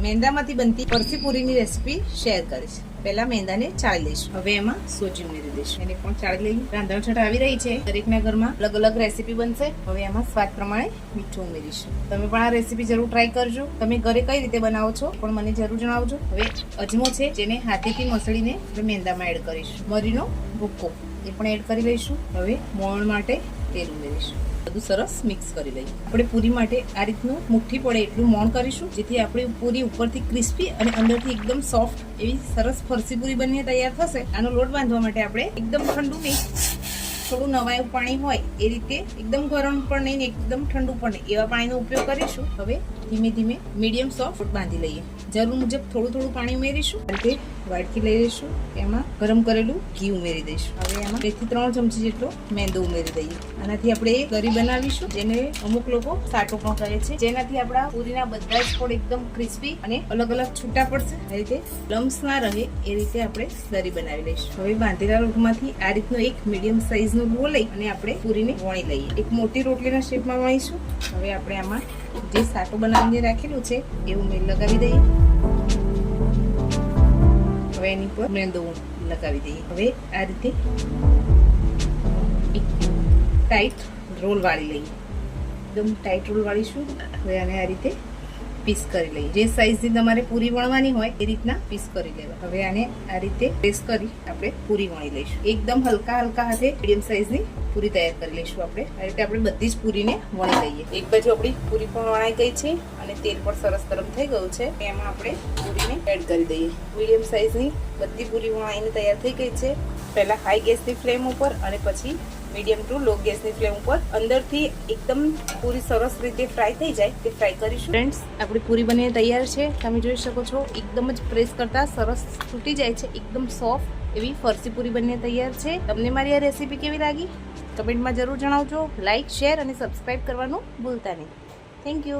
મેંદામાંથી બનતી ફરસી પૂરીની recipe share કરીશ। પહેલા મેંદાને ચાળી લઈશું। હવે એમાં સોજી ઉમેરી દઈશું। એને પણ ચાળી લઈએ। રાંધણછટ આવી રહી છે, દરેકના ઘરમાં અલગ અલગ રેસીપી બનશે। હવે એમાં સ્વાદ પ્રમાણે મીઠું ઉમેરીશું। તમે પણ આ રેસીપી જરૂર ટ્રાય કરજો। તમે ઘરે કઈ રીતે બનાવો છો પણ મને જરૂર જણાવજો। હવે અજમો છે, જેને હાથેથી મસળીને આપણે મેંદામાં એડ કરીશું। મરીનો ભૂક્કો એ પણ એડ કરી લઈશું। હવે મોણ માટે તેલ ઉમેરીશું। બધું સરસ મિક્સ કરી લઈએ। આપણે પૂરી માટે આ રીતનું મુઠ્ઠી પડે એટલું મોણ કરીશું, જેથી આપણી પૂરી ઉપરથી ક્રિસ્પી અને અંદરથી એકદમ સોફ્ટ એવી સરસ ફરસી પૂરી બનીને તૈયાર થશે। આનો લોટ બાંધવા માટે આપણે એકદમ ઠંડુ નહીં, થોડું નવાયું પાણી હોય એ રીતે, એકદમ ગરમ પણ નહીં ને એકદમ ઠંડુ પણ નહીં, એવા પાણીનો ઉપયોગ કરીશું। હવે ધીમે ધીમે મીડિયમ સોફ્ટ લોટ બાંધી લઈએ। જરૂર મુજબ થોડું થોડું પાણી ઉમેરીશું। આ રીતે વાડકી લઈ લઈશું। એમાં ગરમ કરેલું ઘી ઉમેરી દઈશું। હવે એમાં 2 થી 3 ચમચી જેટલો મેંદો ઉમેરી દઈએ। આનાથી આપણે ગરી બનાવીશું, જેને અમુક લોકો સાટો પણ કહે છે, જેનાથી આપણા પૂરીના બધા જ પોળ એકદમ ક્રિસ્પી અને અલગ અલગ છૂટા પડશે। આ રીતે લમ્સ ના રહે એ રીતે આપણે દરી બનાવી લઈશું। હવે બાંધેલા લોટમાંથી આ રીતનો એક મીડિયમ સાઈઝનો લુઓ લઈ અને આપણે પૂરીને વણી લઈએ। એક મોટી રોટલીના શેપમાં વણીશું। હવે આપણે આમાં જે સાટો બનાવીને રાખેલું છે એ ઉમેર લગાવી દઈએ। હવે એની પર મેંદો લગાવી દઈએ। હવે આ રીતે ટાઈટ રોલ વાળી લઈએ। એકદમ ટાઈટ રોલ વાળીશું। હવે આને આ રીતે પીસ કરી લઈએ। જે સાઈઝની તમારે પૂરી વણવાની હોય એ રીતના પીસ કરી લેવા। હવે આને આ રીતે પ્રેસ કરી આપણે પૂરી વણી લઈશું। એકદમ હલકા હલકા હાથે મીડિયમ સાઈઝની પૂરી તૈયાર કરી લઈશું। આપણે આ રીતે આપણે બધી જ પૂરીને વણી લઈએ। એક બાજુ આપણી પૂરી પણ વણાઈ ગઈ છે અને તેલ પણ સરસ ગરમ થઈ ગયું છે। એમાં આપણે પૂરીને એડ કરી દઈએ। મીડિયમ સાઈઝની બધી પૂરી વણાઈને તૈયાર થઈ ગઈ છે। પહેલા હાઈ ગેસની ફ્લેમ ઉપર અને પછી મીડિયમ ટુ લો ગેસની ફ્લેમ ઉપર અંદરથી એકદમ પૂરી સરસ રીતે ફ્રાય થઈ જાય તે ફ્રાય કરીશું। ફ્રેન્ડ્સ, આપણી પૂરી બનીને તૈયાર છે। તમે જોઈ શકો છો, એકદમ જ પ્રેસ કરતા સરસ તૂટી જાય છે। એકદમ સોફ્ટ એવી ફરસી પૂરી બનીને તૈયાર છે। તમને મારી આ રેસીપી કેવી લાગી કમેન્ટમાં જરૂર જણાવજો। લાઇક, શેર અને સબસ્ક્રાઇબ કરવાનું ભૂલતા નહીં। Thank you.